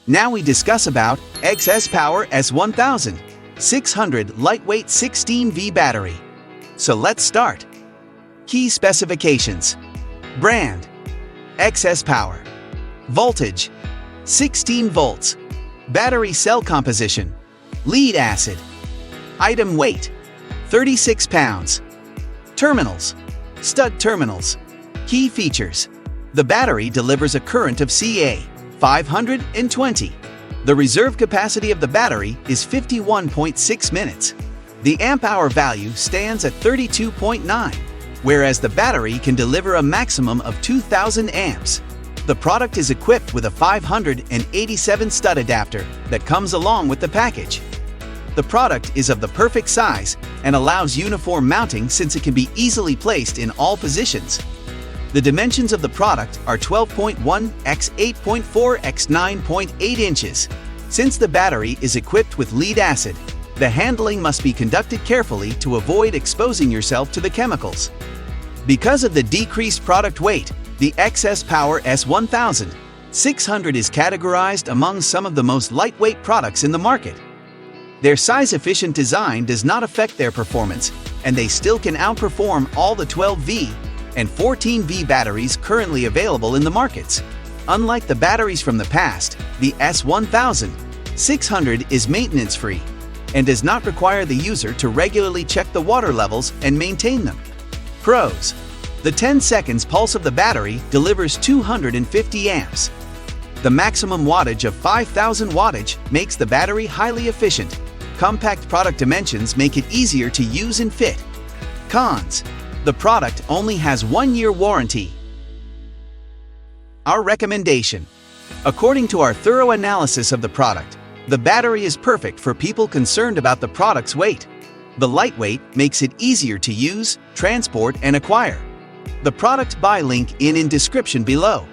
Now we discuss about XS Power S1600 Lightweight 16V Battery. So let's start. Key specifications. Brand: XS Power. Voltage: 16 volts. Battery cell composition: lead acid. Item weight: 36 pounds. Terminals: stud terminals. Key features: the battery delivers a current of ca 520. The reserve capacity of the battery is 51.6 minutes. The amp-hour value stands at 32.9, whereas the battery can deliver a maximum of 2,000 amps. The product is equipped with a 587 stud adapter that comes along with the package. The product is of the perfect size and allows uniform mounting since it can be easily placed in all positions. The dimensions of the product are 12.1 x 8.4 x 9.8 inches. Since the battery is equipped with lead acid, the handling must be conducted carefully to avoid exposing yourself to the chemicals. Because of the decreased product weight, the XS Power S1600 is categorized among some of the most lightweight products in the market. Their size-efficient design does not affect their performance, and they still can outperform all the 12V and 14V batteries currently available in the markets. Unlike the batteries from the past, the S1600 is maintenance-free and does not require the user to regularly check the water levels and maintain them. Pros: the 10 seconds pulse of the battery delivers 250 amps. The maximum wattage of 5,000 wattage makes the battery highly efficient. Compact product dimensions make it easier to use and fit. Cons: the product only has 1-year warranty. Our recommendation: according to our thorough analysis of the product, the battery is perfect for people concerned about the product's weight. The lightweight makes it easier to use, transport, and acquire. The product buy link in description below.